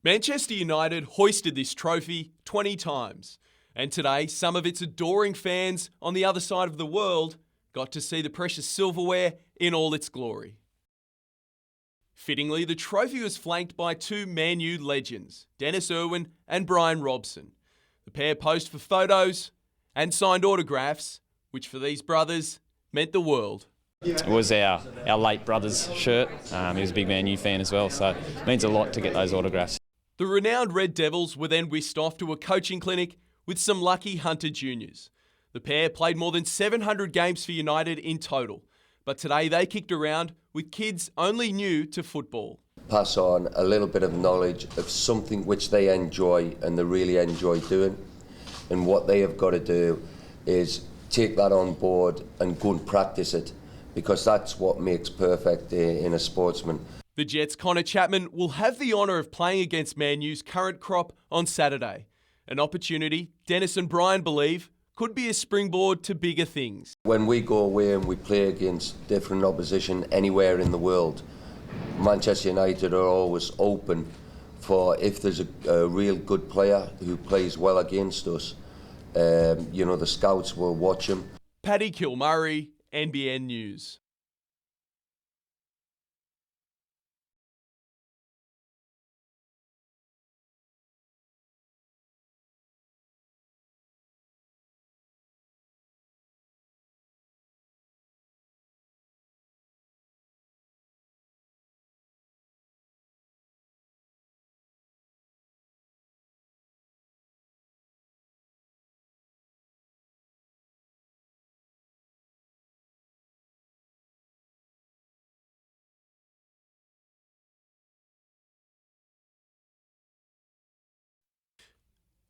Manchester United hoisted this trophy 20 times, and today some of its adoring fans on the other side of the world got to see the precious silverware in all its glory. Fittingly, the trophy was flanked by two Man U legends, Dennis Irwin and Brian Robson. The pair posed for photos and signed autographs, which for these brothers meant the world. It was our late brother's shirt. He was a big Man U fan as well, so it means a lot to get those autographs. The renowned Red Devils were then whisked off to a coaching clinic with some lucky Hunter juniors. The pair played more than 700 games for United in total, but today they kicked around with kids only new to football. Pass on a little bit of knowledge of something which they enjoy and they really enjoy doing. And what they have got to do is take that on board and go and practice it, because that's what makes perfect in a sportsman. The Jets' Connor Chapman will have the honour of playing against Man U's current crop on Saturday. An opportunity Dennis and Brian believe could be a springboard to bigger things. When we go away and we play against different opposition anywhere in the world, Manchester United are always open for, if there's a real good player who plays well against us, the scouts will watch him. Paddy Kilmurray, NBN News.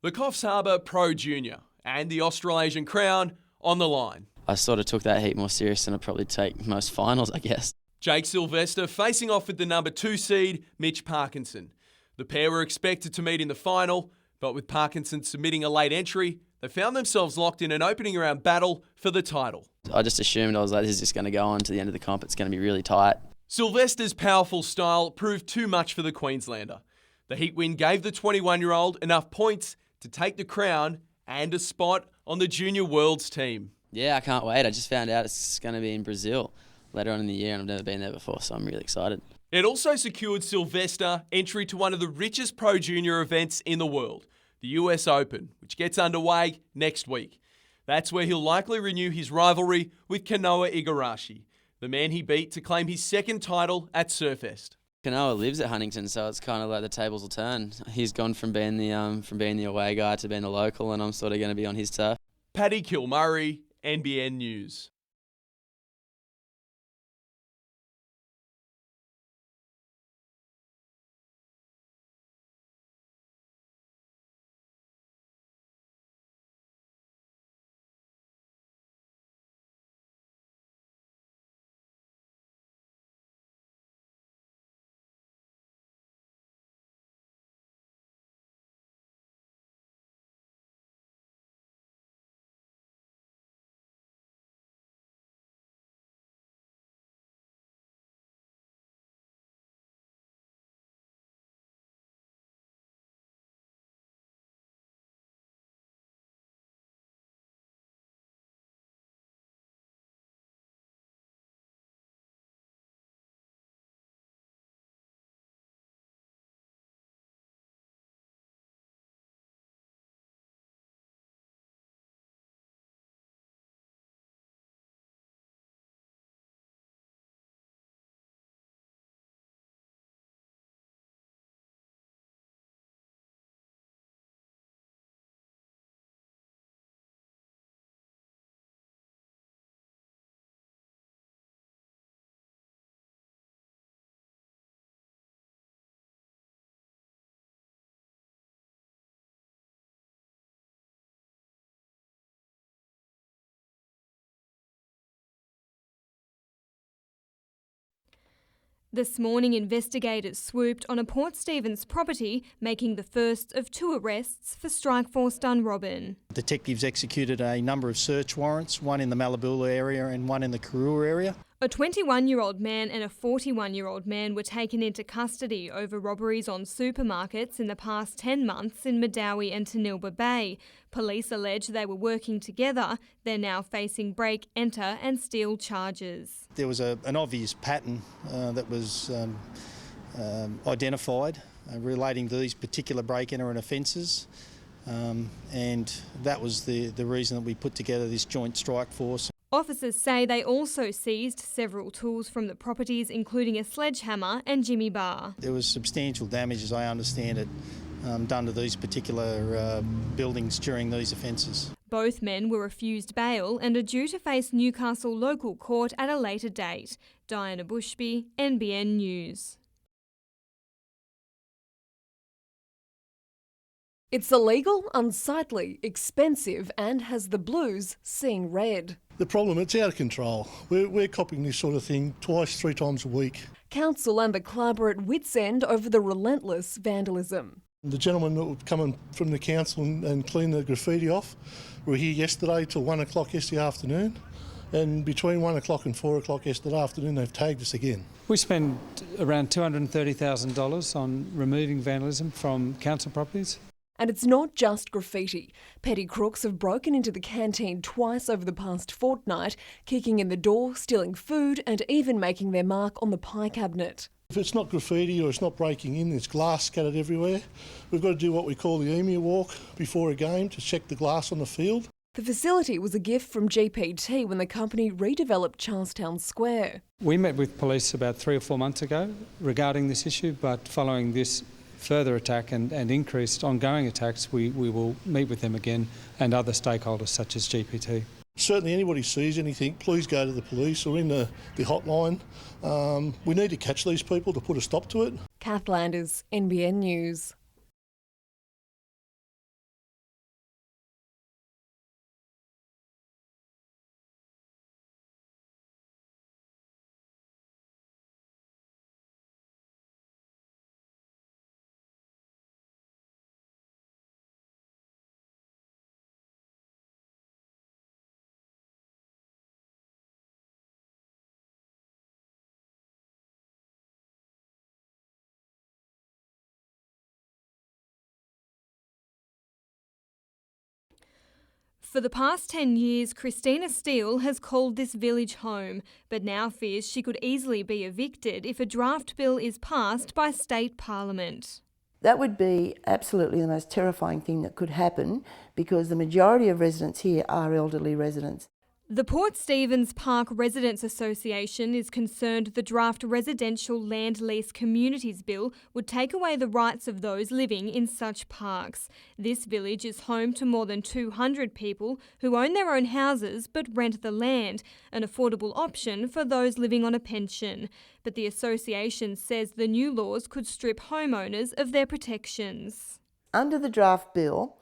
The Coffs Harbour Pro Junior and the Australasian Crown on the line. I sort of took that heat more serious than I'd probably take most finals, I guess. Jake Sylvester facing off with the number 2 seed, Mitch Parkinson. The pair were expected to meet in the final, but with Parkinson submitting a late entry, they found themselves locked in an opening round battle for the title. I just assumed, I was like, this is just going to go on to the end of the comp. It's going to be really tight. Sylvester's powerful style proved too much for the Queenslander. The heat win gave the 21-year-old enough points to take the crown and a spot on the Junior Worlds team. Yeah, I can't wait. I just found out it's going to be in Brazil later on in the year, and I've never been there before, so I'm really excited. It also secured Sylvester entry to one of the richest pro junior events in the world, the US Open, which gets underway next week. That's where he'll likely renew his rivalry with Kanoa Igarashi, the man he beat to claim his second title at Surfest. Kanoa lives at Huntington, so it's kind of like the tables will turn. He's gone from being the away guy to being the local, and I'm sort of going to be on his turf. Paddy Kilmurray, NBN News. This morning, investigators swooped on a Port Stephens property, making the first of 2 arrests for Strikeforce Dunrobin. Detectives executed a number of search warrants, one in the Malabula area and one in the Karua area. A 21-year-old man and a 41-year-old man were taken into custody over robberies on supermarkets in the past 10 months in Madawi and Tanilba Bay. Police allege they were working together. They're now facing break, enter and steal charges. There was an obvious pattern that was identified relating to these particular break-enter and offences, and that was the reason that we put together this joint strike force. Officers say they also seized several tools from the properties, including a sledgehammer and jimmy bar. There was substantial damage, as I understand it, done to these particular buildings during these offences. Both men were refused bail and are due to face Newcastle local court at a later date. Diana Bushby, NBN News. It's illegal, unsightly, expensive and has the Blues seeing red. The problem, it's out of control. We're copying this sort of thing twice, 3 times a week. Council and the club are at wit's end over the relentless vandalism. The gentlemen that were coming from the council and clean the graffiti off were here yesterday till 1 o'clock yesterday afternoon, and between 1 o'clock and 4 o'clock yesterday afternoon they've tagged us again. We spend around $230,000 on removing vandalism from council properties. And it's not just graffiti. Petty crooks have broken into the canteen twice over the past fortnight, kicking in the door, stealing food and even making their mark on the pie cabinet. If it's not graffiti or it's not breaking in, there's glass scattered everywhere. We've got to do what we call the emu walk before a game to check the glass on the field. The facility was a gift from GPT when the company redeveloped Charlestown Square. We met with police about 3 or 4 months ago regarding this issue, but following this further attack and increased ongoing attacks, we will meet with them again and other stakeholders such as GPT. Certainly anybody sees anything, please go to the police or in the hotline. We need to catch these people to put a stop to it. Kath Landers, NBN News. For the past 10 years, Christina Steele has called this village home, but now fears she could easily be evicted if a draft bill is passed by state parliament. That would be absolutely the most terrifying thing that could happen, because the majority of residents here are elderly residents. The Port Stephens Park Residents Association is concerned the draft Residential Land Lease Communities Bill would take away the rights of those living in such parks. This village is home to more than 200 people who own their own houses but rent the land, an affordable option for those living on a pension. But the association says the new laws could strip homeowners of their protections. Under the draft bill,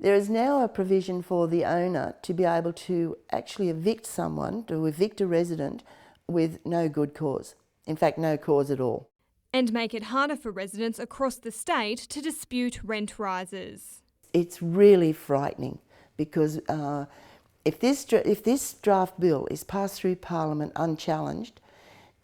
there is now a provision for the owner to be able to actually evict someone, to evict a resident with no good cause. In fact, no cause at all. And make it harder for residents across the state to dispute rent rises. It's really frightening, because if this draft bill is passed through Parliament unchallenged,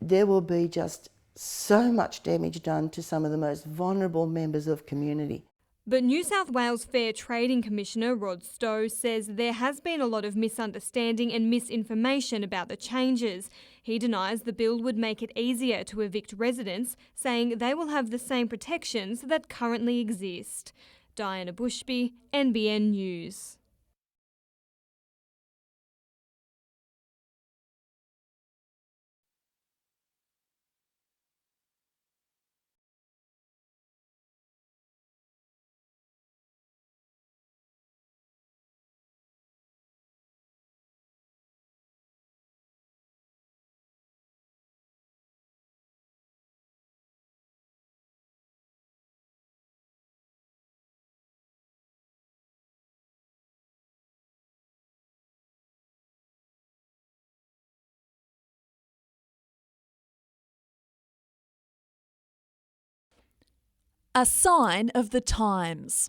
there will be just so much damage done to some of the most vulnerable members of community. But New South Wales Fair Trading Commissioner Rod Stowe says there has been a lot of misunderstanding and misinformation about the changes. He denies the bill would make it easier to evict residents, saying they will have the same protections that currently exist. Diana Bushby, NBN News. A sign of the times.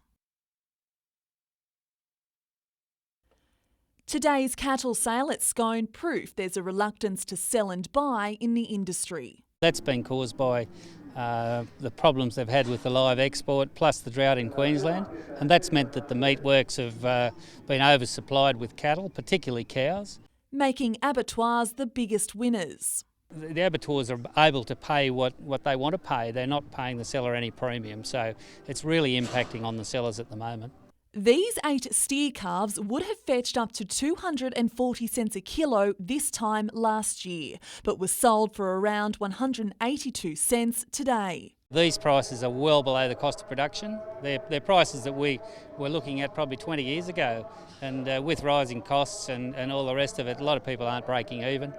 Today's cattle sale at Scone proof there's a reluctance to sell and buy in the industry. That's been caused by the problems they've had with the live export plus the drought in Queensland, and that's meant that the meatworks have been oversupplied with cattle, particularly cows. Making abattoirs the biggest winners. The abattoirs are able to pay what they want to pay. They're not paying the seller any premium, so it's really impacting on the sellers at the moment. These 8 steer calves would have fetched up to 240 cents a kilo this time last year, but were sold for around 182 cents today. These prices are well below the cost of production. They're prices that we were looking at probably 20 years ago, and with rising costs and all the rest of it, a lot of people aren't breaking even.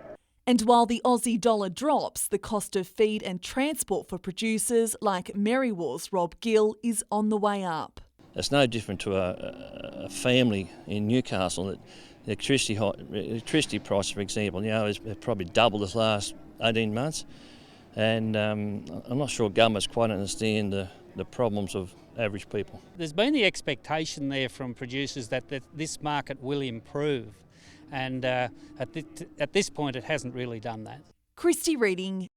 And while the Aussie dollar drops, the cost of feed and transport for producers like Merrywar's Rob Gill is on the way up. It's no different to a family in Newcastle. That the electricity price, for example, is probably doubled this last 18 months. And I'm not sure governments quite understand the problems of average people. There's been the expectation there from producers that this market will improve. And at this point, it hasn't really done that. Christy Reading,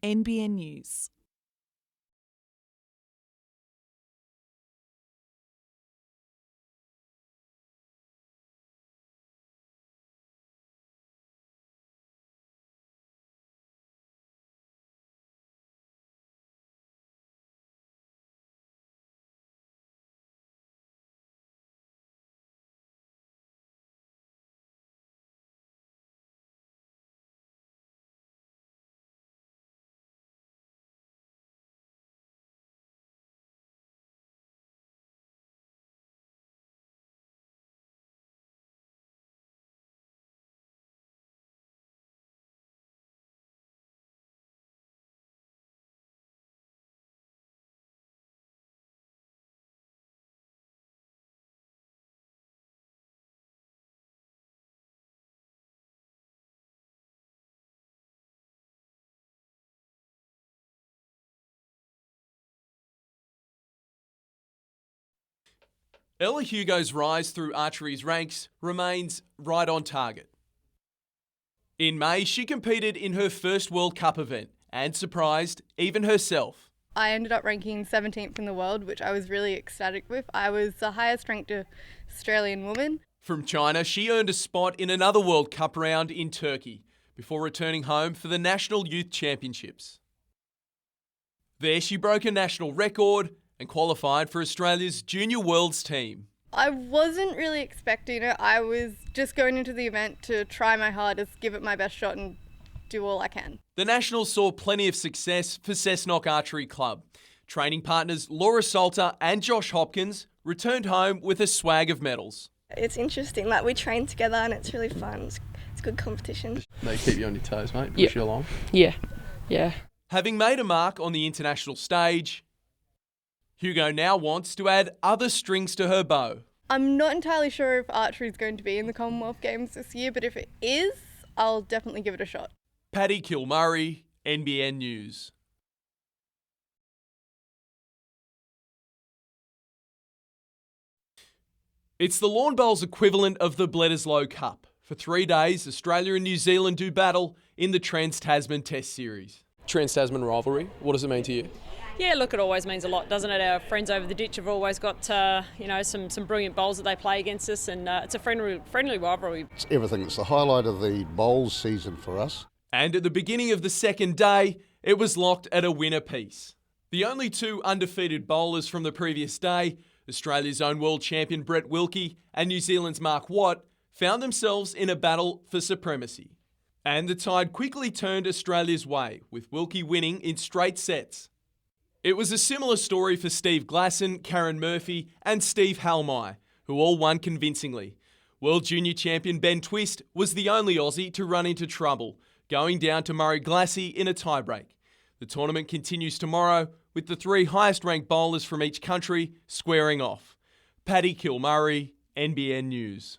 NBN News. Ella Hugo's rise through archery's ranks remains right on target. In May, she competed in her first World Cup event and surprised even herself. I ended up ranking 17th in the world, which I was really ecstatic with. I was the highest ranked Australian woman. From China, she earned a spot in another World Cup round in Turkey before returning home for the National Youth Championships. There she broke a national record and qualified for Australia's Junior Worlds team. I wasn't really expecting it. I was just going into the event to try my hardest, give it my best shot and do all I can. The Nationals saw plenty of success for Cessnock Archery Club. Training partners Laura Salter and Josh Hopkins returned home with a swag of medals. It's interesting, we train together and it's really fun. It's good competition. They keep you on your toes, mate, push you along. Yeah. Having made a mark on the international stage, Hugo now wants to add other strings to her bow. I'm not entirely sure if archery is going to be in the Commonwealth Games this year, but if it is, I'll definitely give it a shot. Paddy Kilmurray, NBN News. It's the lawn bowls equivalent of the Bledisloe Cup. For 3 days, Australia and New Zealand do battle in the Trans-Tasman Test Series. Trans-Tasman rivalry, what does it mean to you? Yeah, look, it always means a lot, doesn't it? Our friends over the ditch have always got, some brilliant bowls that they play against us, and it's a friendly rivalry. It's everything. It's the highlight of the bowls season for us. And at the beginning of the second day, it was locked at a win apiece. The only 2 undefeated bowlers from the previous day, Australia's own world champion Brett Wilkie and New Zealand's Mark Watt, found themselves in a battle for supremacy. And the tide quickly turned Australia's way, with Wilkie winning in straight sets. It was a similar story for Steve Glasson, Karen Murphy and Steve Halmai, who all won convincingly. World Junior Champion Ben Twist was the only Aussie to run into trouble, going down to Murray Glassy in a tiebreak. The tournament continues tomorrow, with the 3 highest-ranked bowlers from each country squaring off. Paddy Kilmurray, NBN News.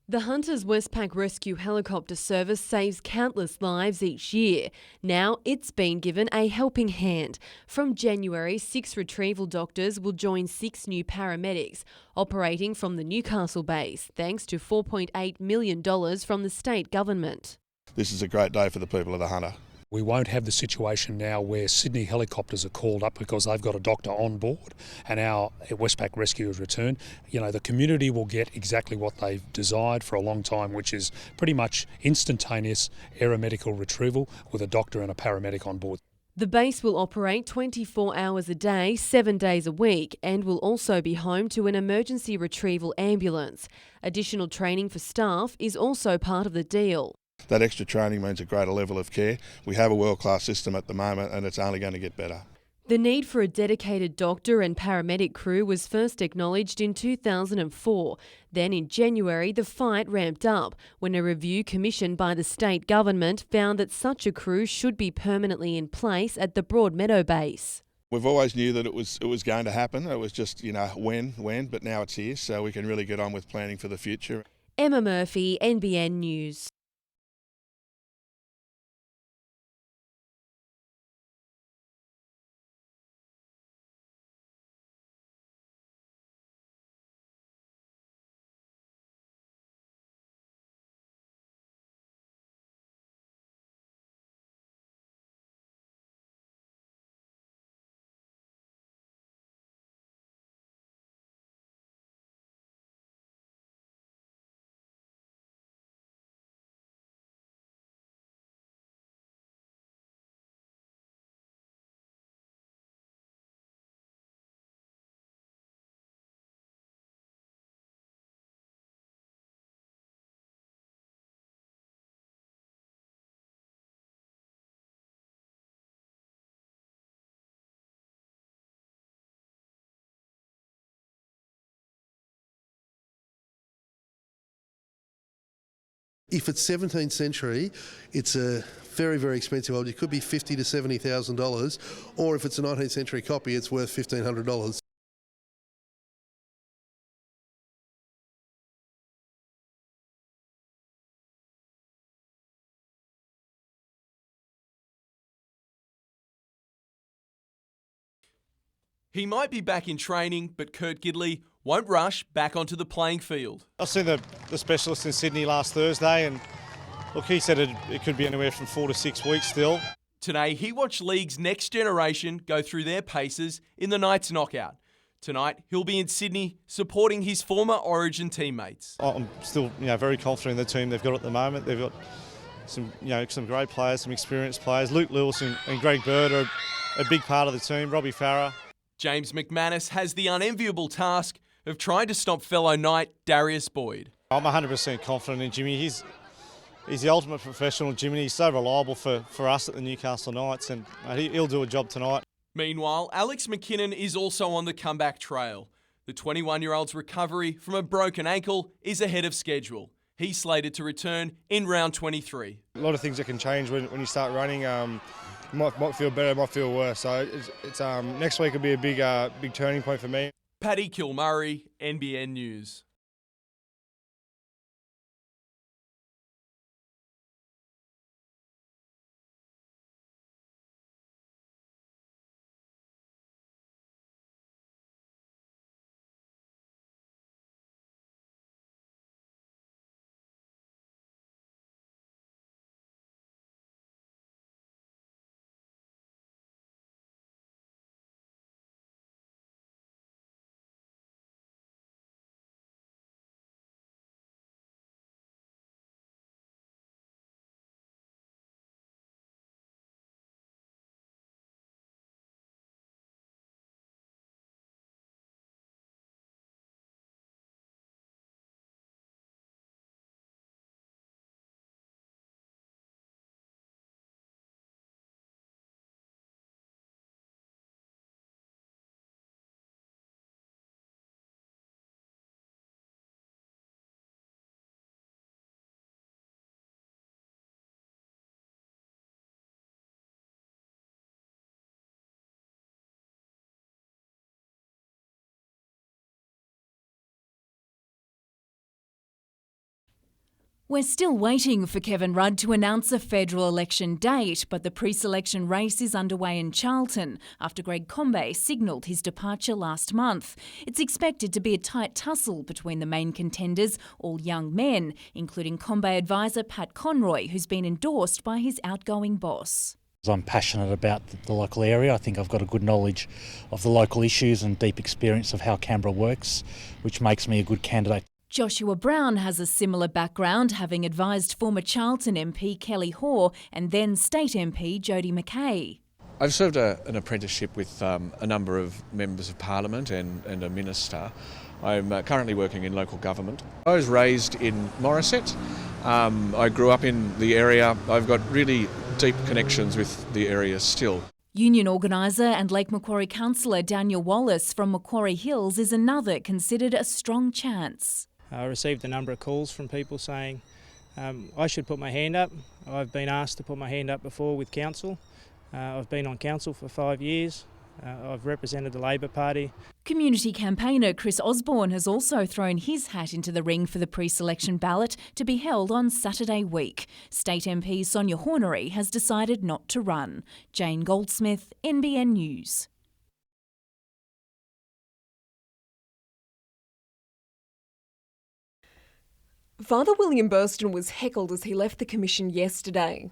The Hunters Westpac Rescue Helicopter Service saves countless lives each year. Now it's been given a helping hand. From January, 6 retrieval doctors will join 6 new paramedics, operating from the Newcastle base, thanks to $4.8 million from the state government. This is a great day for the people of the Hunter. We won't have the situation now where Sydney helicopters are called up because they've got a doctor on board and our Westpac rescuers return. You know, the community will get exactly what they've desired for a long time, which is pretty much instantaneous aeromedical retrieval with a doctor and a paramedic on board. The base will operate 24 hours a day, 7 days a week, and will also be home to an emergency retrieval ambulance. Additional training for staff is also part of the deal. That extra training means a greater level of care. We have a world-class system at the moment and it's only going to get better. The need for a dedicated doctor and paramedic crew was first acknowledged in 2004. Then in January, the fight ramped up when a review commissioned by the state government found that such a crew should be permanently in place at the Broadmeadow base. We've always knew that it was going to happen. It was just, when, but now it's here, so we can really get on with planning for the future. Emma Murphy, NBN News. If it's 17th century, it's a very, very expensive old. It could be $50,000 to $70,000, or if it's a 19th century copy, it's worth $1,500. He might be back in training, but Kurt Gidley won't rush back onto the playing field. I've seen the specialist in Sydney last Thursday, and look, he said it could be anywhere from 4 to 6 weeks still. Today, he watched League's next generation go through their paces in the Knights knockout. Tonight, he'll be in Sydney supporting his former Origin teammates. I'm still, very confident in the team they've got at the moment. They've got some great players, some experienced players. Luke Lewis and Greg Bird are a big part of the team. Robbie Farah. James McManus has the unenviable task of trying to stop fellow Knight Darius Boyd. I'm 100% confident in Jimmy. He's the ultimate professional, Jimmy. He's so reliable for us at the Newcastle Knights, and he'll do a job tonight. Meanwhile, Alex McKinnon is also on the comeback trail. The 21-year-old's recovery from a broken ankle is ahead of schedule. He's slated to return in round 23. A lot of things that can change when you start running. Might feel better, might feel worse. So it's next week will be a big turning point for me. Paddy Kilmurray, NBN News. We're still waiting for Kevin Rudd to announce a federal election date, but the pre-selection race is underway in Charlton after Greg Combet signalled his departure last month. It's expected to be a tight tussle between the main contenders, all young men, including Combet advisor Pat Conroy, who's been endorsed by his outgoing boss. I'm passionate about the local area. I think I've got a good knowledge of the local issues and deep experience of how Canberra works, which makes me a good candidate. Joshua Brown has a similar background, having advised former Charlton MP Kelly Hoare and then State MP Jodie McKay. I've served an apprenticeship with a number of members of parliament and a minister. I'm currently working in local government. I was raised in Morisset. I grew up in the area. I've got really deep connections with the area still. Union organiser and Lake Macquarie councillor Daniel Wallace from Macquarie Hills is another considered a strong chance. I received a number of calls from people saying I should put my hand up. I've been asked to put my hand up before with council. I've been on council for 5 years. I've represented the Labor Party. Community campaigner Chris Osborne has also thrown his hat into the ring for the pre-selection ballot to be held on Saturday week. State MP Sonia Hornery has decided not to run. Jane Goldsmith, NBN News. Father William Burston was heckled as he left the Commission yesterday.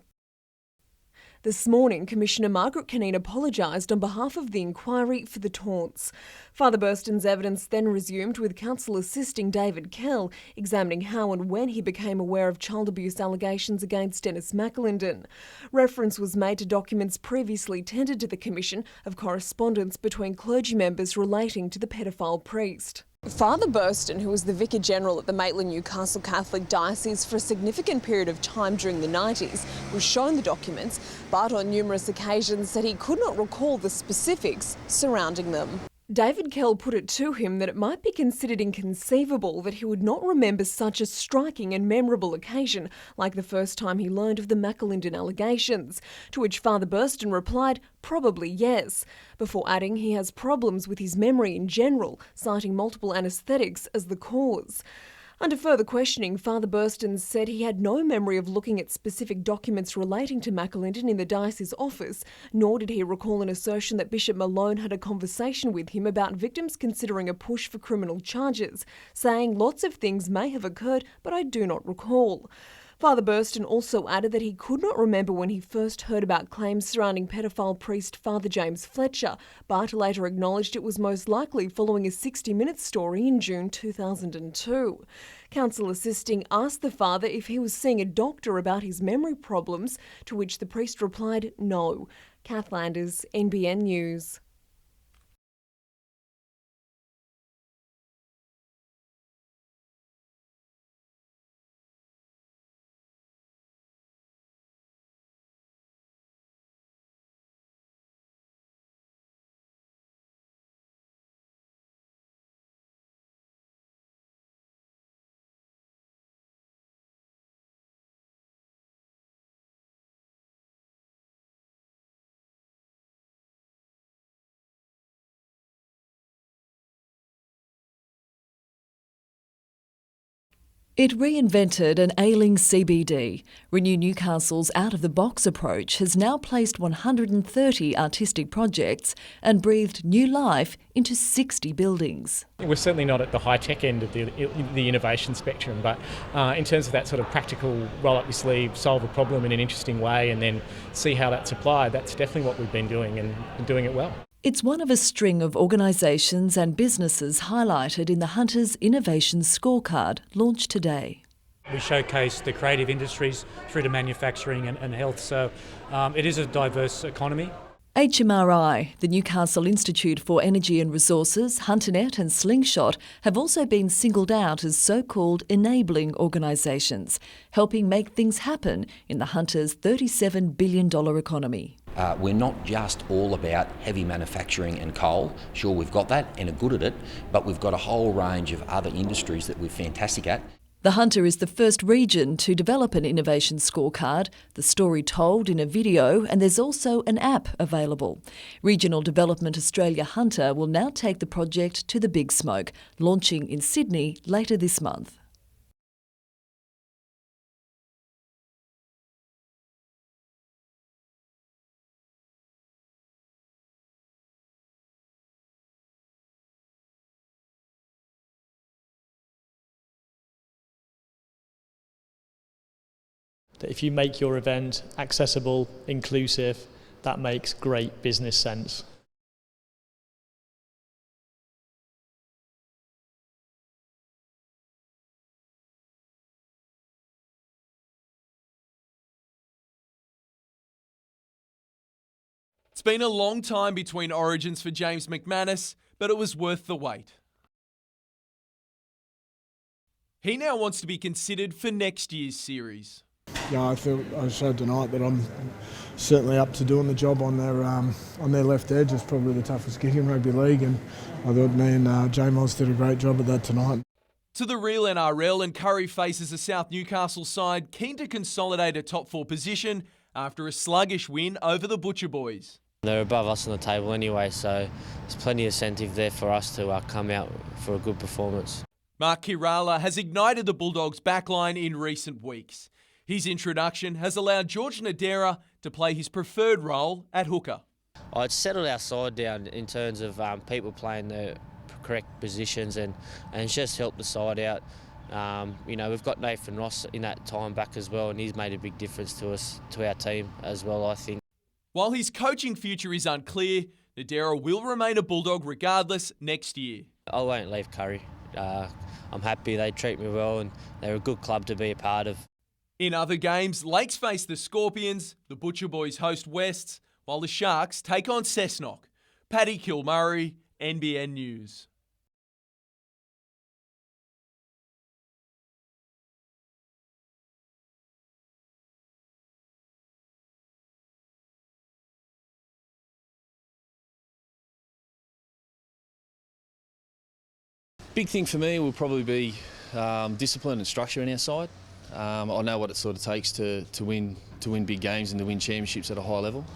This morning, Commissioner Margaret Cunneen apologised on behalf of the inquiry for the taunts. Father Burston's evidence then resumed with counsel assisting David Kell, examining how and when he became aware of child abuse allegations against Dennis McAlinden. Reference was made to documents previously tendered to the Commission of correspondence between clergy members relating to the pedophile priest. Father Burston, who was the Vicar General at the Maitland-Newcastle Catholic Diocese for a significant period of time during the 90s, was shown the documents, but on numerous occasions said he could not recall the specifics surrounding them. David Kell put it to him that it might be considered inconceivable that he would not remember such a striking and memorable occasion like the first time he learned of the McAlinden allegations, to which Father Burston replied, probably yes, before adding he has problems with his memory in general, citing multiple anaesthetics as the cause. Under further questioning, Father Burston said he had no memory of looking at specific documents relating to McAlinden in the diocese office, nor did he recall an assertion that Bishop Malone had a conversation with him about victims considering a push for criminal charges, saying lots of things may have occurred, but I do not recall. Father Burston also added that he could not remember when he first heard about claims surrounding pedophile priest Father James Fletcher, but later acknowledged it was most likely following a 60 Minutes story in June 2002. Counsel assisting asked the father if he was seeing a doctor about his memory problems, to which the priest replied no. Kath Landers, NBN News. It reinvented an ailing CBD. Renew Newcastle's out-of-the-box approach has now placed 130 artistic projects and breathed new life into 60 buildings. We're certainly not at the high-tech end of the innovation spectrum, but in terms of that sort of practical roll up your sleeve, solve a problem in an interesting way and then see how that's applied, that's definitely what we've been doing and doing it well. It's one of a string of organisations and businesses highlighted in the Hunters Innovation Scorecard, launched today. We showcase the creative industries through to manufacturing and health, so it is a diverse economy. HMRI, the Newcastle Institute for Energy and Resources, HunterNet and Slingshot have also been singled out as so-called enabling organisations, helping make things happen in the Hunters' $37 billion economy. We're not just all about heavy manufacturing and coal. Sure, we've got that and are good at it, but we've got a whole range of other industries that we're fantastic at. The Hunter is the first region to develop an innovation scorecard, the story told in a video, and there's also an app available. Regional Development Australia Hunter will now take the project to the big smoke, launching in Sydney later this month. that if you make your event accessible, inclusive, that makes great business sense. It's been a long time between origins for James McManus, but it was worth the wait. He now wants to be considered for next year's series. Yeah, I showed tonight that I'm certainly up to doing the job on their left edge. It's probably the toughest gig in rugby league, and I thought me and J-Moz did a great job at that tonight. To the real NRL, and Curry faces a South Newcastle side keen to consolidate a top 4 position after a sluggish win over the Butcher Boys. They're above us on the table anyway, so there's plenty of incentive there for us to come out for a good performance. Mark Kirala has ignited the Bulldogs' backline in recent weeks. His introduction has allowed George Nadera to play his preferred role at hooker. It's settled our side down in terms of people playing the correct positions and it's just helped the side out. We've got Nathan Ross in that time back as well, and he's made a big difference to us, to our team as well, I think. While his coaching future is unclear, Nadera will remain a Bulldog regardless next year. I won't leave Curry. I'm happy they treat me well and they're a good club to be a part of. In other games, Lakes face the Scorpions, the Butcher Boys host Wests, while the Sharks take on Cessnock. Paddy Kilmurray, NBN News. Big thing for me will probably be discipline and structure in our side. I know what it sort of takes to win big games and to win championships at a high level.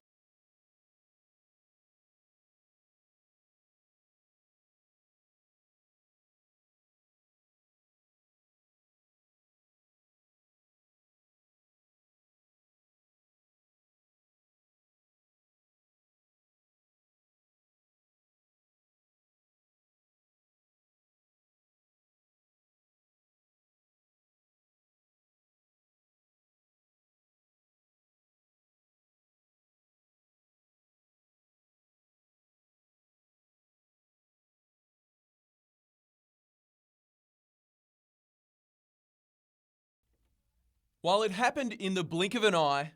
While it happened in the blink of an eye,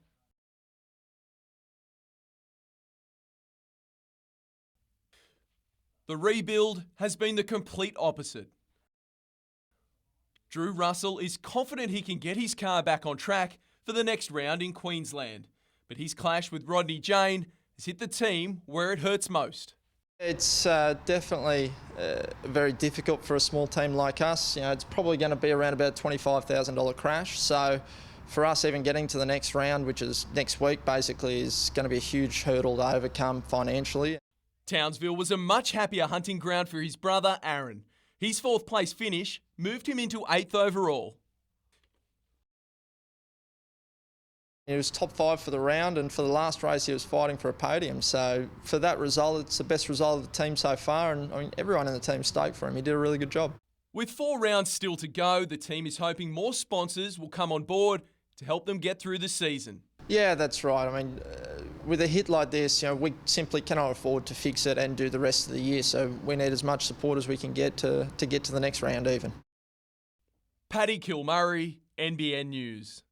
the rebuild has been the complete opposite. Drew Russell is confident he can get his car back on track for the next round in Queensland, but his clash with Rodney Jane has hit the team where it hurts most. It's definitely very difficult for a small team like us. It's probably going to be around about a $25,000 crash. So for us, even getting to the next round, which is next week, basically, is going to be a huge hurdle to overcome financially. Townsville was a much happier hunting ground for his brother, Aaron. His 4th place finish moved him into 8th overall. He was top 5 for the round, and for the last race he was fighting for a podium. So for that result, it's the best result of the team so far, and everyone in the team stoked for him. He did a really good job. With 4 rounds still to go, the team is hoping more sponsors will come on board to help them get through the season. Yeah, that's right. With a hit like this, we simply cannot afford to fix it and do the rest of the year. So we need as much support as we can get to get to the next round even. Paddy Kilmurray, NBN News.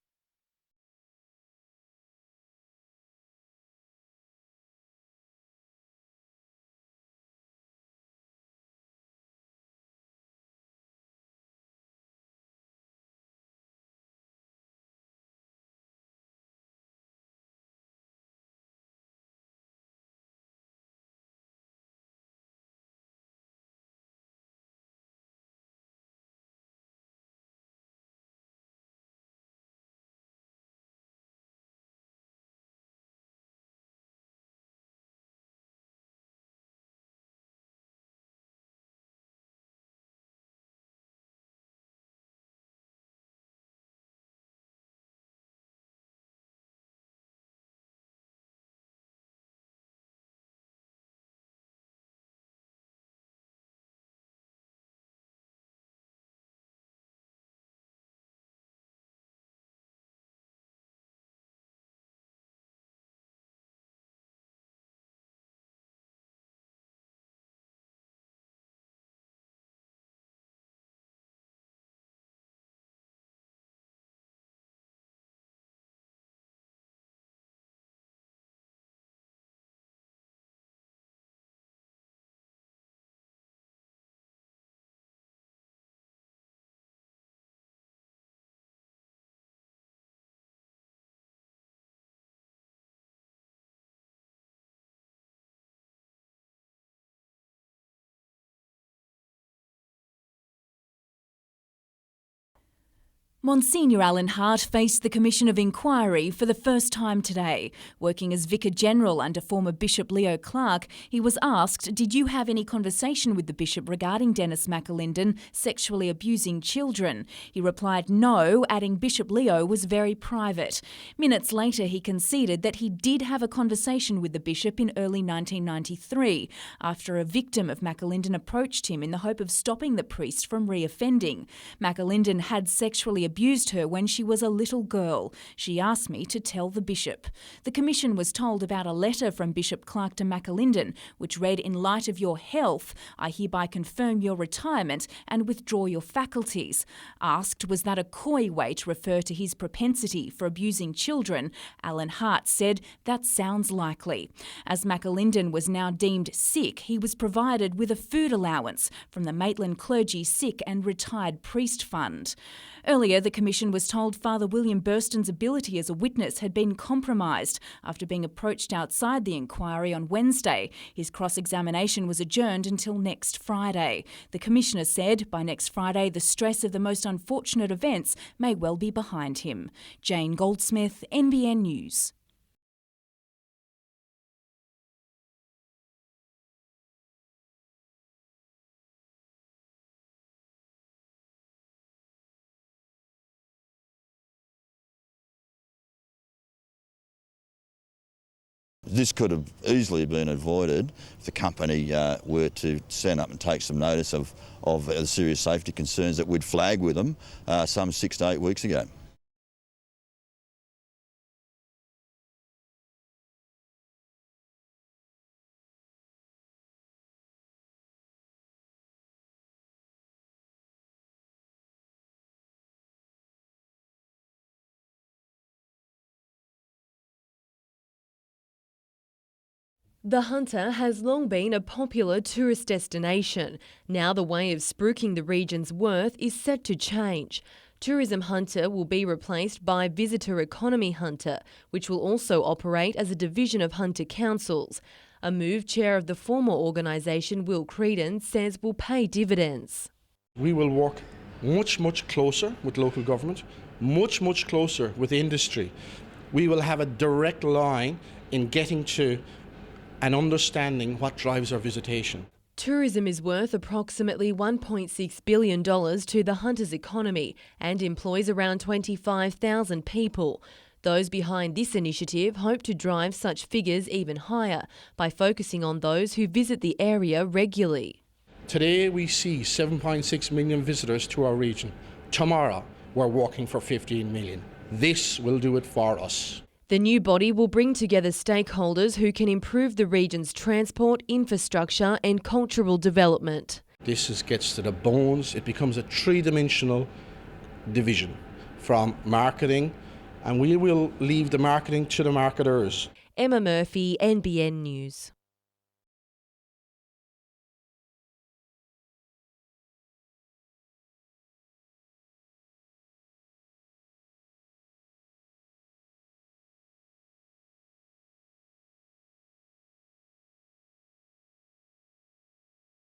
Monsignor Alan Hart faced the Commission of Inquiry for the first time today. Working as Vicar General under former Bishop Leo Clark, he was asked, did you have any conversation with the Bishop regarding Dennis McAlinden sexually abusing children? He replied no, adding Bishop Leo was very private. Minutes later, he conceded that he did have a conversation with the Bishop in early 1993, after a victim of McAlinden approached him in the hope of stopping the priest from reoffending. McAlinden had sexually abused her when she was a little girl. She asked me to tell the Bishop. The Commission was told about a letter from Bishop Clark to McAlinden, which read, in light of your health, I hereby confirm your retirement and withdraw your faculties. Asked, was that a coy way to refer to his propensity for abusing children, Alan Hart said, that sounds likely. As McAlinden was now deemed sick, he was provided with a food allowance from the Maitland Clergy Sick and Retired Priest Fund. Earlier, the Commission was told Father William Burston's ability as a witness had been compromised after being approached outside the inquiry on Wednesday. His cross-examination was adjourned until next Friday. The Commissioner said by next Friday the stress of the most unfortunate events may well be behind him. Jane Goldsmith, NBN News. This could have easily been avoided if the company were to stand up and take some notice of the serious safety concerns that we'd flagged with them some 6 to 8 weeks ago. The Hunter has long been a popular tourist destination. Now the way of spruiking the region's worth is set to change. Tourism Hunter will be replaced by Visitor Economy Hunter, which will also operate as a division of Hunter councils. A move chair of the former organisation, Will Creedon, says will pay dividends. We will work much closer with local government, much closer with industry. We will have a direct line in getting to and understanding what drives our visitation. Tourism is worth approximately $1.6 billion to the Hunter's economy and employs around 25,000 people. Those behind this initiative hope to drive such figures even higher by focusing on those who visit the area regularly. Today we see 7.6 million visitors to our region. Tomorrow we're working for 15 million. This will do it for us. The new body will bring together stakeholders who can improve the region's transport, infrastructure and cultural development. This gets to the bones. It becomes a three-dimensional division from marketing, and we will leave the marketing to the marketers. Emma Murphy, NBN News.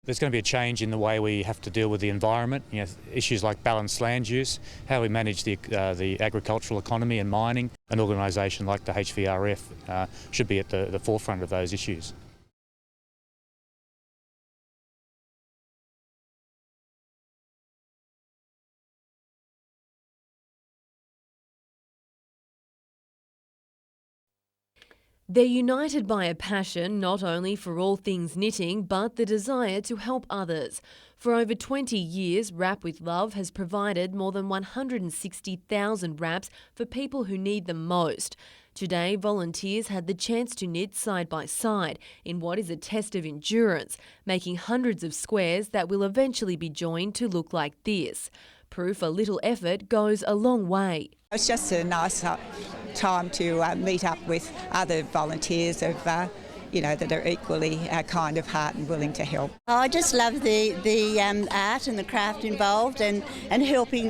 There's going to be a change in the way we have to deal with the environment. You know, issues like balanced land use, how we manage the agricultural economy and mining. An organisation like the HVRF should be at the forefront of those issues. They're united by a passion not only for all things knitting, but the desire to help others. For over 20 years, Wrap with Love has provided more than 160,000 wraps for people who need them most. Today, volunteers had the chance to knit side by side in what is a test of endurance, making hundreds of squares that will eventually be joined to look like this. Proof a little effort goes a long way. It's just a nice time to meet up with other volunteers of, that are equally kind of heart and willing to help. I just love the art and the craft involved and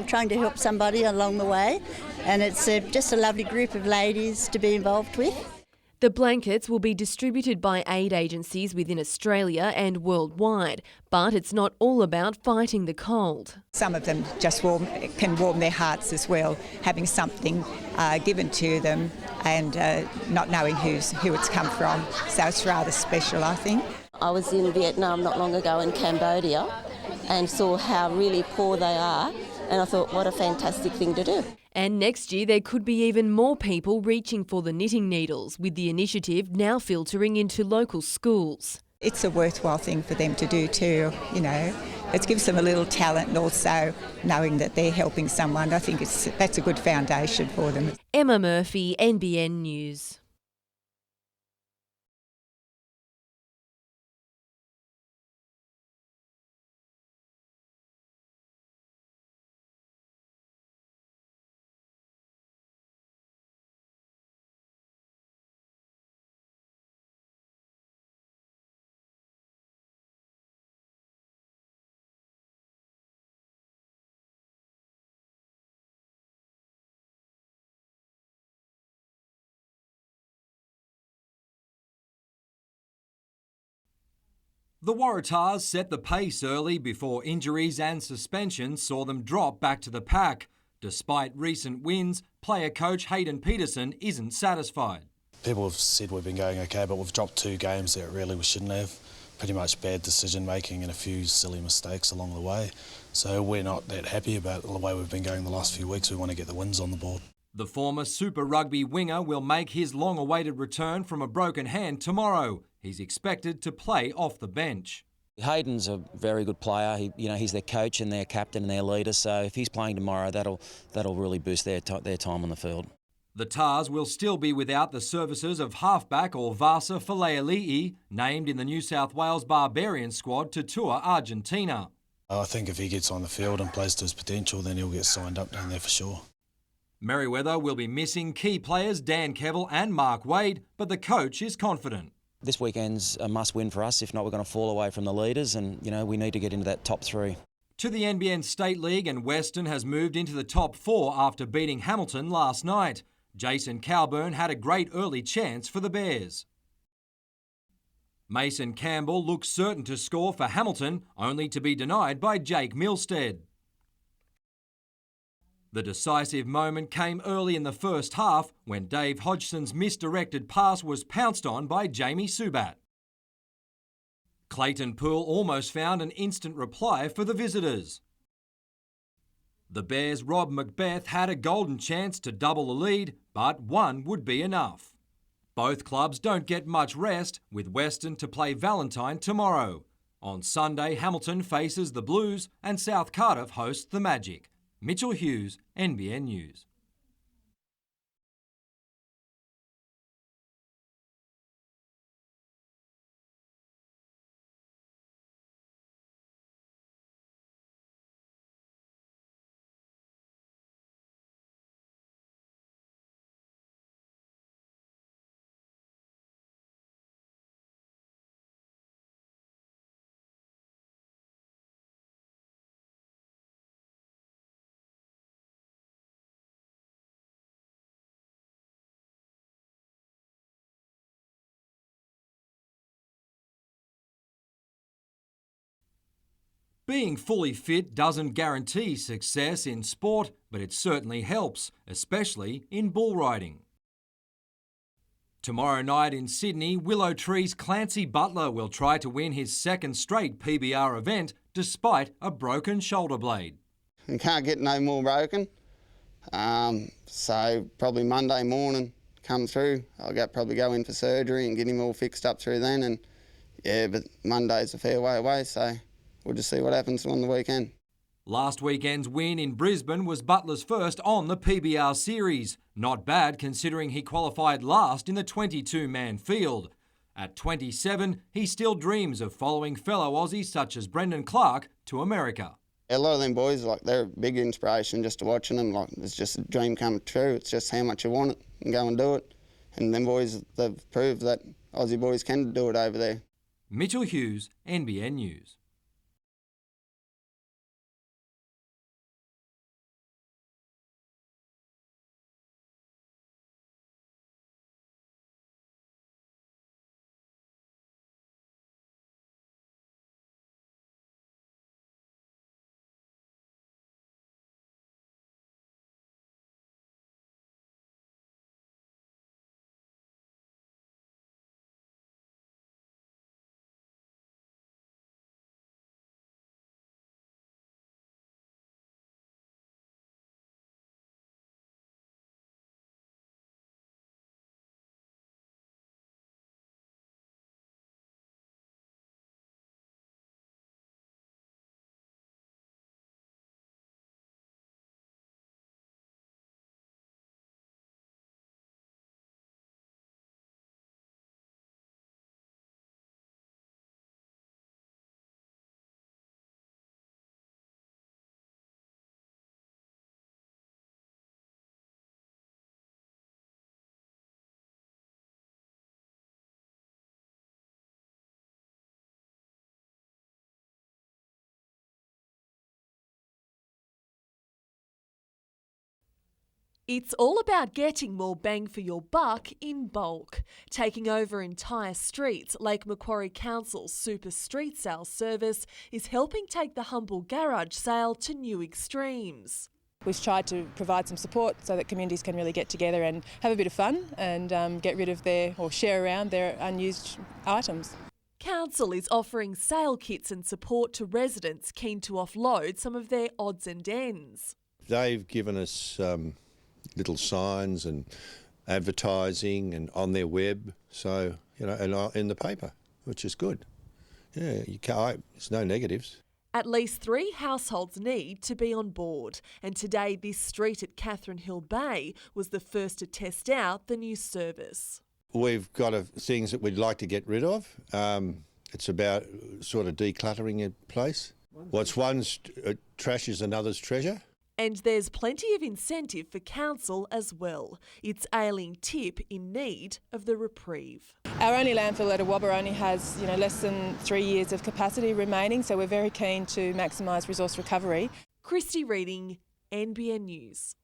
trying to help somebody along the way. And it's just a lovely group of ladies to be involved with. The blankets will be distributed by aid agencies within Australia and worldwide, but it's not all about fighting the cold. Some of them just can warm their hearts as well, having something given to them and not knowing who it's come from. So it's rather special, I think. I was in Vietnam not long ago in Cambodia and saw how really poor they are, and I thought, what a fantastic thing to do. And next year there could be even more people reaching for the knitting needles, with the initiative now filtering into local schools. It's a worthwhile thing for them to do too, you know. It gives them a little talent, and also knowing that they're helping someone. I think that's a good foundation for them. Emma Murphy, NBN News. The Waratahs set the pace early before injuries and suspensions saw them drop back to the pack. Despite recent wins, player coach Hayden Peterson isn't satisfied. People have said we've been going okay, but we've dropped 2 games that really we shouldn't have. Pretty much bad decision making and a few silly mistakes along the way. So we're not that happy about the way we've been going the last few weeks. We want to get the wins on the board. The former Super Rugby winger will make his long-awaited return from a broken hand tomorrow. He's expected to play off the bench. Hayden's a very good player. He's their coach and their captain and their leader. So if he's playing tomorrow, that'll really boost their time on the field. The Tars will still be without the services of halfback or Vasa Faleali'i, named in the New South Wales Barbarian squad to tour Argentina. I think if he gets on the field and plays to his potential, then he'll get signed up down there for sure. Merriweather will be missing key players Dan Kevill and Mark Wade, but the coach is confident. This weekend's a must-win for us. If not, we're going to fall away from the leaders and, we need to get into that top 3. To the NBN State League, and Western has moved into the top 4 after beating Hamilton last night. Jason Cowburn had a great early chance for the Bears. Mason Campbell looked certain to score for Hamilton, only to be denied by Jake Milstead. The decisive moment came early in the first half when Dave Hodgson's misdirected pass was pounced on by Jamie Subat. Clayton Poole almost found an instant reply for the visitors. The Bears' Rob Macbeth had a golden chance to double the lead, but one would be enough. Both clubs don't get much rest, with Western to play Valentine tomorrow. On Sunday, Hamilton faces the Blues and South Cardiff hosts the Magic. Mitchell Hughes, NBN News. Being fully fit doesn't guarantee success in sport, but it certainly helps, especially in bull riding. Tomorrow night in Sydney, Willow Tree's Clancy Butler will try to win his second straight PBR event despite a broken shoulder blade. You can't get no more broken, so probably Monday morning come through. I'll probably go in for surgery and get him all fixed up through then, and but Monday's a fair way away, so we'll just see what happens on the weekend. Last weekend's win in Brisbane was Butler's first on the PBR series. Not bad considering he qualified last in the 22-man field. At 27, he still dreams of following fellow Aussies such as Brendan Clark to America. A lot of them boys, they're a big inspiration just to watching them. It's just a dream come true. It's just how much you want it and go and do it. And them boys, they've proved that Aussie boys can do it over there. Mitchell Hughes, NBN News. It's all about getting more bang for your buck in bulk. Taking over entire streets, Lake Macquarie Council's Super Street Sale service is helping take the humble garage sale to new extremes. We've tried to provide some support so that communities can really get together and have a bit of fun and get rid of share around their unused items. Council is offering sale kits and support to residents keen to offload some of their odds and ends. They've given us little signs and advertising and on their web, so and in the paper, which is good. Yeah, there's no negatives. At least 3 households need to be on board, and today this street at Catherine Hill Bay was the first to test out the new service. We've got things that we'd like to get rid of. It's about sort of decluttering a place. What's one's trash is another's treasure. And there's plenty of incentive for council as well. It's ailing Tip in need of the reprieve. Our only landfill at Awabba only has less than 3 years of capacity remaining, so we're very keen to maximise resource recovery. Christy Reading, NBN News.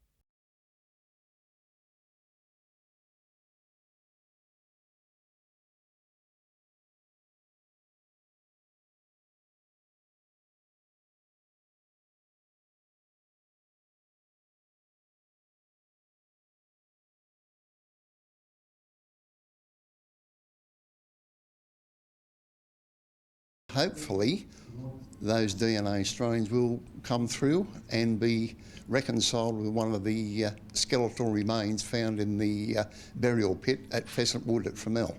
Hopefully those DNA strains will come through and be reconciled with one of the skeletal remains found in the burial pit at Pheasant Wood at Fromell.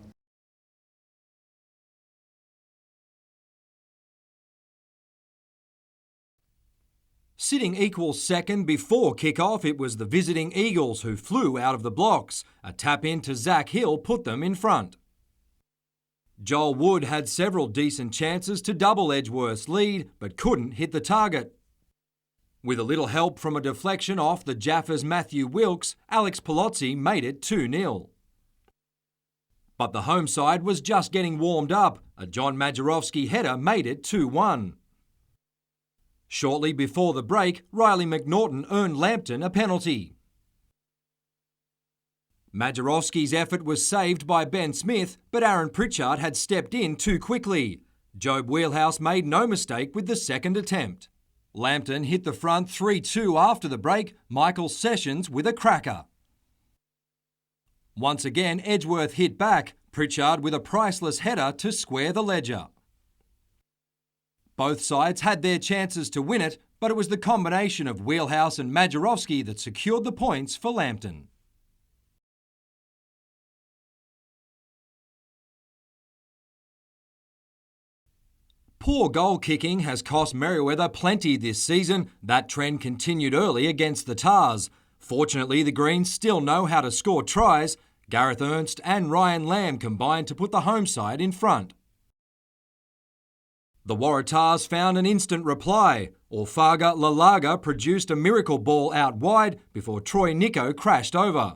Sitting equal second before kick-off, it was the visiting Eagles who flew out of the blocks. A tap-in to Zach Hill put them in front. Joel Wood had several decent chances to double Edgeworth's lead, but couldn't hit the target. With a little help from a deflection off the Jaffers' Matthew Wilkes, Alex Palozzi made it 2-0. But the home side was just getting warmed up. A John Majerowski header made it 2-1. Shortly before the break, Riley McNaughton earned Lambton a penalty. Majerowski's effort was saved by Ben Smith, but Aaron Pritchard had stepped in too quickly. Job Wheelhouse made no mistake with the second attempt. Lambton hit the front 3-2 after the break, Michael Sessions with a cracker. Once again, Edgeworth hit back, Pritchard with a priceless header to square the ledger. Both sides had their chances to win it, but it was the combination of Wheelhouse and Majerowski that secured the points for Lambton. Poor goal kicking has cost Merewether plenty this season. That trend continued early against the Tars. Fortunately, the Greens still know how to score tries. Gareth Ernst and Ryan Lamb combined to put the home side in front. The Waratahs found an instant reply. Orfaga Lalaga produced a miracle ball out wide before Troy Nico crashed over.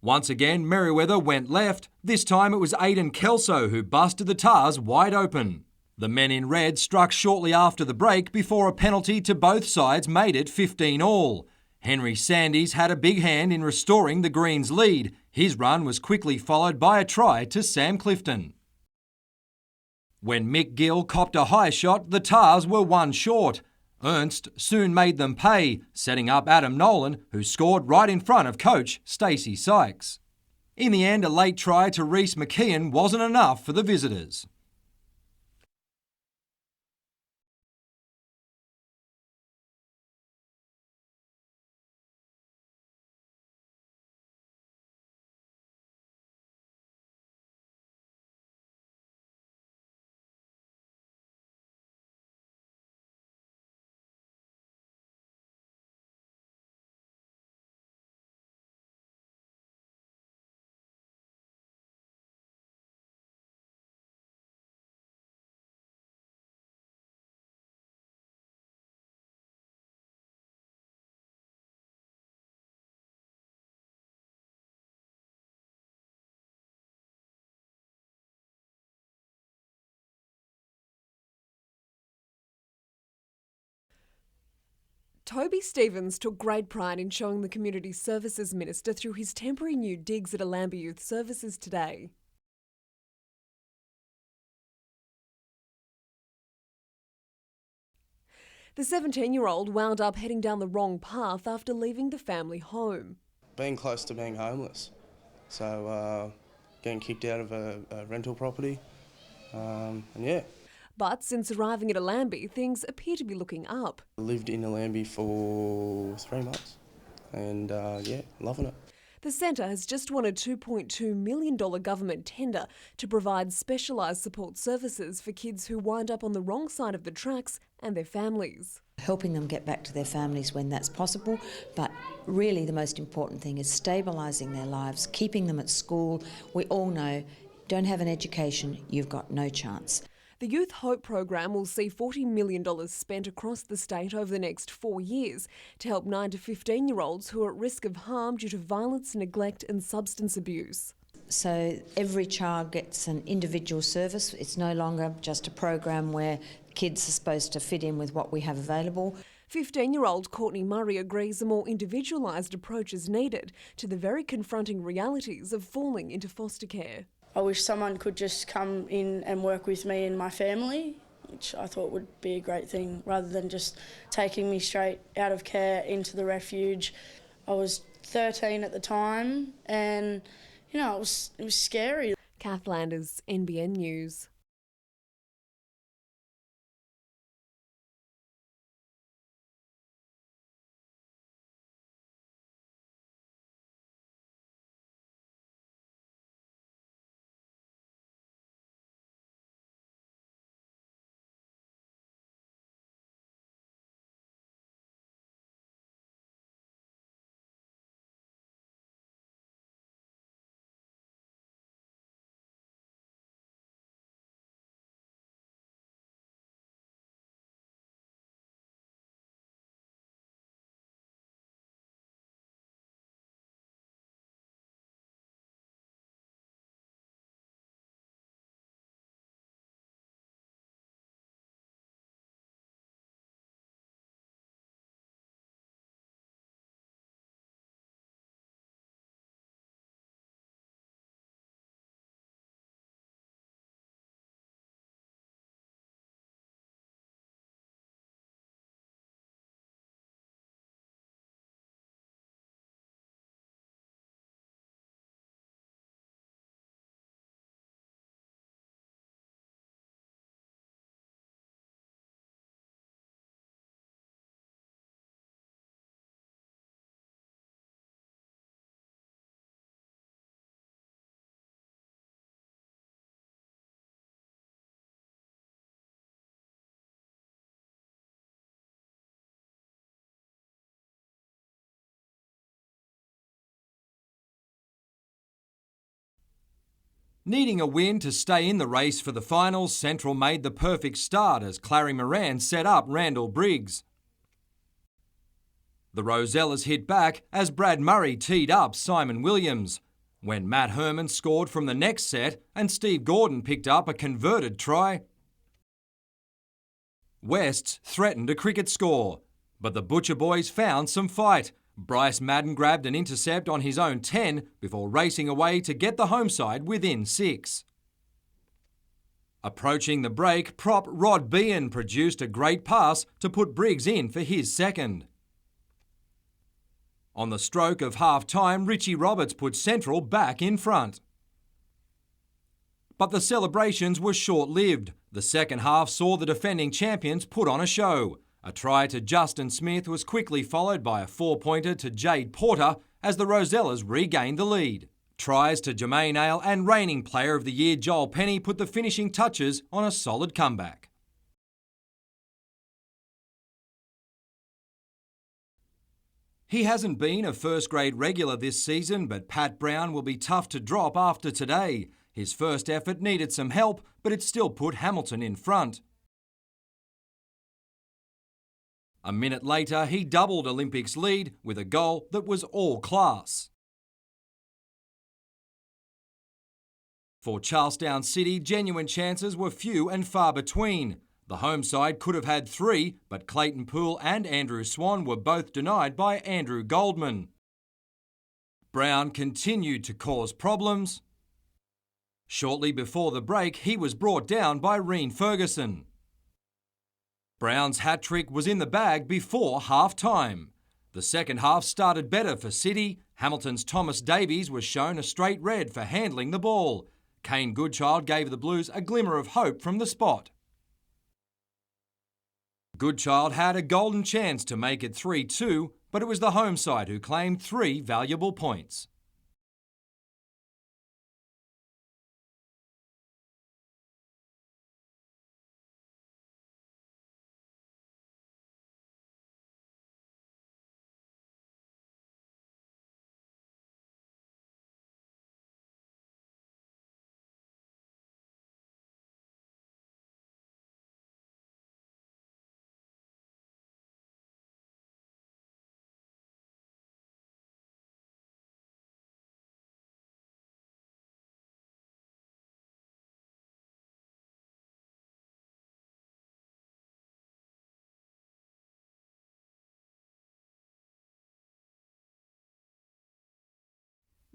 Once again, Merewether went left. This time it was Aidan Kelso who busted the Tars wide open. The men in red struck shortly after the break before a penalty to both sides made it 15-all. Henry Sandys had a big hand in restoring the Greens' lead. His run was quickly followed by a try to Sam Clifton. When Mick Gill copped a high shot, the Tars were one short. Ernst soon made them pay, setting up Adam Nolan, who scored right in front of coach Stacey Sykes. In the end, a late try to Reece McKeon wasn't enough for the visitors. Toby Stevens took great pride in showing the Community Services Minister through his temporary new digs at Allambie Youth Services today. The 17-year-old wound up heading down the wrong path after leaving the family home. Being close to being homeless, so getting kicked out of a rental property, and yeah. But since arriving at Allambie, things appear to be looking up. I lived in Allambie for 3 months and yeah, loving it. The centre has just won a $2.2 million government tender to provide specialised support services for kids who wind up on the wrong side of the tracks and their families. Helping them get back to their families when that's possible, but really the most important thing is stabilising their lives, keeping them at school. We all know, don't have an education, you've got no chance. The Youth Hope program will see $40 million spent across the state over the next 4 years to help 9 to 15-year-olds who are at risk of harm due to violence, neglect and substance abuse. So every child gets an individual service. It's no longer just a program where kids are supposed to fit in with what we have available. 15-year-old Courtney Murray agrees a more individualised approach is needed to the very confronting realities of falling into foster care. I wish someone could just come in and work with me and my family, which I thought would be a great thing, rather than just taking me straight out of care into the refuge. I was 13 at the time and, you know, it was scary. Kath Landers, NBN News. Needing a win to stay in the race for the finals, Central made the perfect start as Clary Moran set up Randall Briggs. The Rosellas hit back as Brad Murray teed up Simon Williams, when Matt Herman scored from the next set and Steve Gordon picked up a converted try. Wests threatened a cricket score, but the Butcher boys found some fight. Bryce Madden grabbed an intercept on his own 10 before racing away to get the home side within 6. Approaching the break, prop Rod Behan produced a great pass to put Briggs in for his second. On the stroke of half-time, Richie Roberts put Central back in front. But the celebrations were short-lived. The second half saw the defending champions put on a show. A try to Justin Smith was quickly followed by a 4-pointer to Jade Porter as the Rosellas regained the lead. Tries to Jermaine Ale and reigning Player of the Year Joel Penny put the finishing touches on a solid comeback. He hasn't been a first-grade regular this season, but Pat Brown will be tough to drop after today. His first effort needed some help, but it still put Hamilton in front. A minute later, he doubled Olympics' lead with a goal that was all class. For Charlestown City, genuine chances were few and far between, The home side could have had 3, but Clayton Poole and Andrew Swan were both denied by Andrew Goldman. Brown continued to cause problems. Shortly before the break, he was brought down by Reen Ferguson. Brown's hat-trick was in the bag before half-time. The second half started better for City. Hamilton's Thomas Davies was shown a straight red for handling the ball. Kane Goodchild gave the Blues a glimmer of hope from the spot. Goodchild had a golden chance to make it 3-2, but it was the home side who claimed 3 valuable points.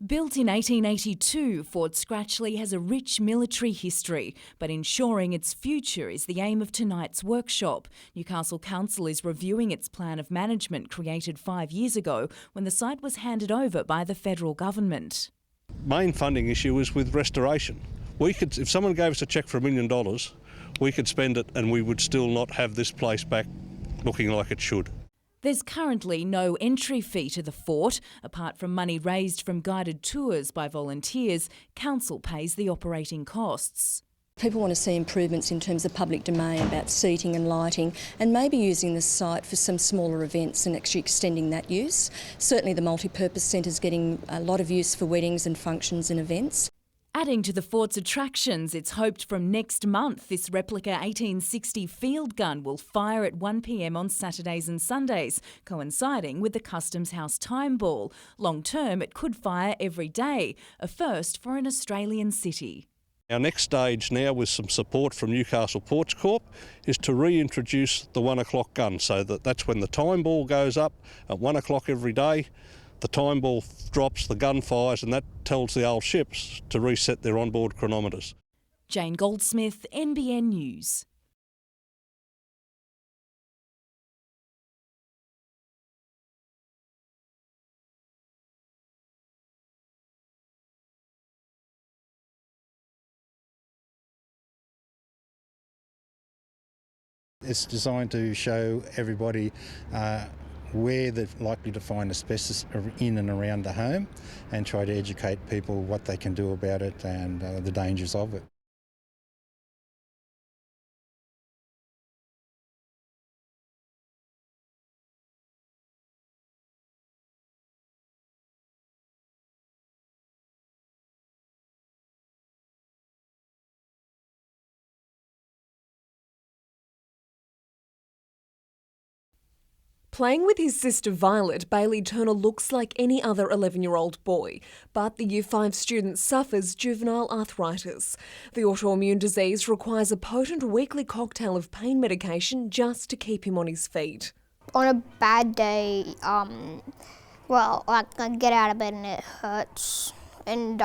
Built in 1882, Fort Scratchley has a rich military history, but ensuring its future is the aim of tonight's workshop. Newcastle Council is reviewing its plan of management created 5 years ago when the site was handed over by the federal government. Main funding issue is with restoration. If someone gave us a cheque for $1 million, we could spend it and we would still not have this place back looking like it should. There's currently no entry fee to the fort. Apart from money raised from guided tours by volunteers, Council pays the operating costs. People want to see improvements in terms of public domain about seating and lighting, and maybe using the site for some smaller events and actually extending that use. Certainly the multi-purpose centre's getting a lot of use for weddings and functions and events. Adding to the fort's attractions, it's hoped from next month this replica 1860 field gun will fire at 1 p.m. on Saturdays and Sundays, coinciding with the Customs House time ball. Long term, it could fire every day, a first for an Australian city. Our next stage now, with some support from Newcastle Ports Corp, is to reintroduce the 1 o'clock gun, so that's when the time ball goes up at 1 o'clock every day. The time ball drops, the gun fires, and that tells the old ships to reset their onboard chronometers. Jane Goldsmith, NBN News. It's designed to show everybody where they're likely to find asbestos in and around the home, and try to educate people what they can do about it and the dangers of it. Playing with his sister Violet, Bailey Turner looks like any other 11-year-old boy, but the Year 5 student suffers juvenile arthritis. The autoimmune disease requires a potent weekly cocktail of pain medication just to keep him on his feet. On a bad day, I get out of bed and it hurts, and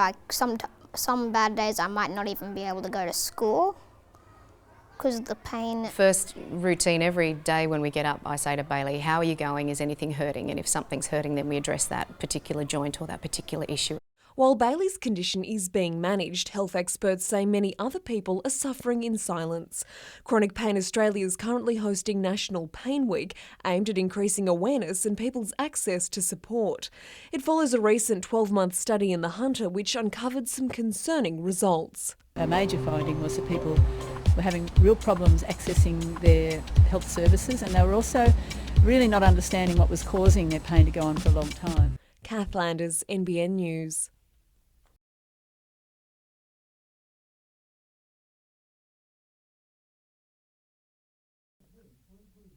some bad days I might not even be able to go to school because of the pain. First routine every day when we get up, I say to Bailey, how are you going? Is anything hurting? And if something's hurting, then we address that particular joint or that particular issue. While Bailey's condition is being managed, health experts say many other people are suffering in silence. Chronic Pain Australia is currently hosting National Pain Week, aimed at increasing awareness and people's access to support. It follows a recent 12-month study in The Hunter which uncovered some concerning results. A major finding was that people were having real problems accessing their health services, and they were also really not understanding what was causing their pain to go on for a long time. Kath Landers, NBN News.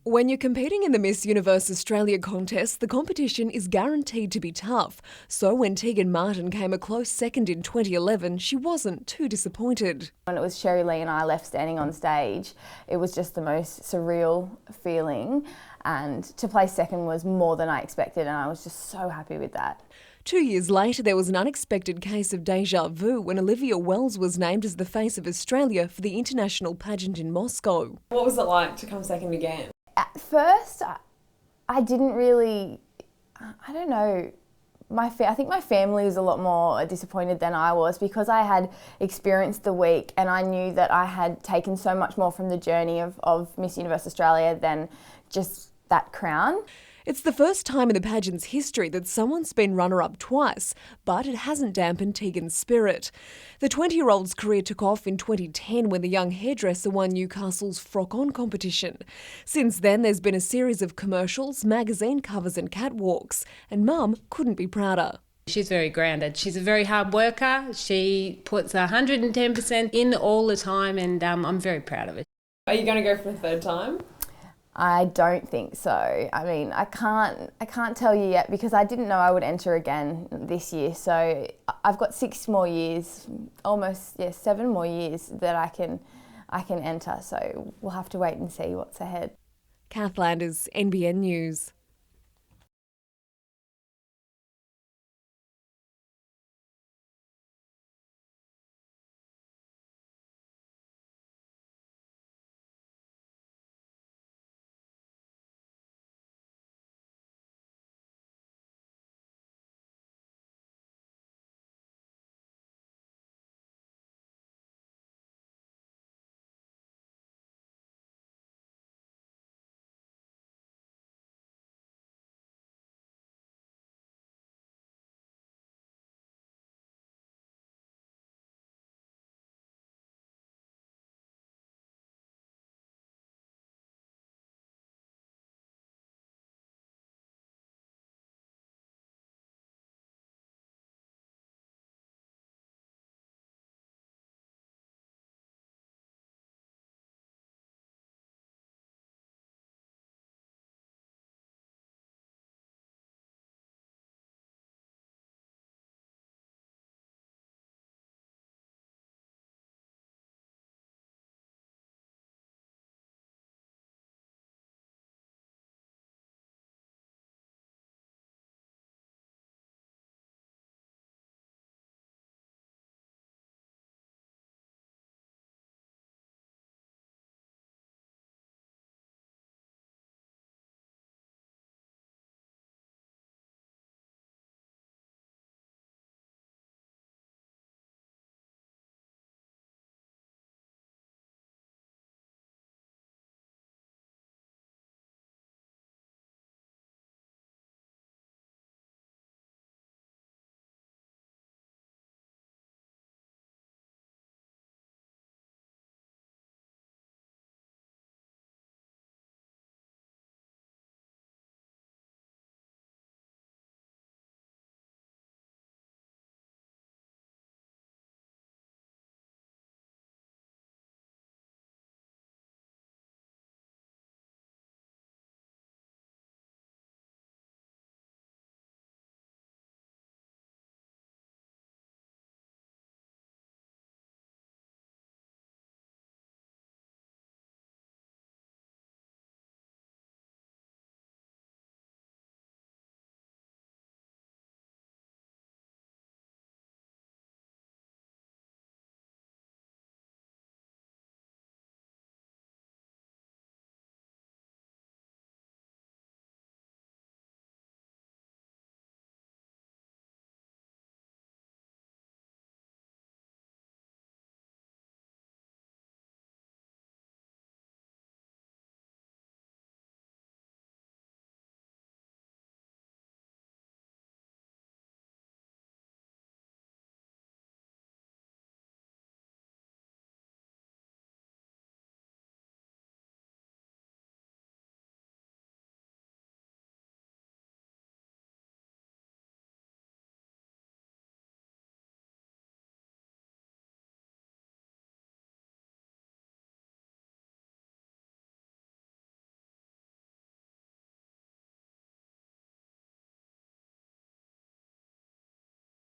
When you're competing in the Miss Universe Australia contest, the competition is guaranteed to be tough. So when Tegan Martin came a close second in 2011, she wasn't too disappointed. When it was Sherry Lee and I left standing on stage, it was just the most surreal feeling, and to place second was more than I expected, and I was just so happy with that. 2 years later, there was an unexpected case of deja vu when Olivia Wells was named as the face of Australia for the international pageant in Moscow. What was it like to come second again? At first, I didn't really, I don't know, I think my family was a lot more disappointed than I was, because I had experienced the week and I knew that I had taken so much more from the journey of Miss Universe Australia than just that crown. It's the first time in the pageant's history that someone's been runner-up twice, but it hasn't dampened Tegan's spirit. The 20-year-old's career took off in 2010 when the young hairdresser won Newcastle's Frock On competition. Since then, there's been a series of commercials, magazine covers and catwalks, and Mum couldn't be prouder. She's very grounded. She's a very hard worker. She puts 110% in all the time, and I'm very proud of her. Are you going to go for a third time? I don't think so. I mean, I can't tell you yet, because I didn't know I would enter again this year. So I've got 6 more years, almost 7 more years that I can enter. So we'll have to wait and see what's ahead. Kath Landers, NBN News.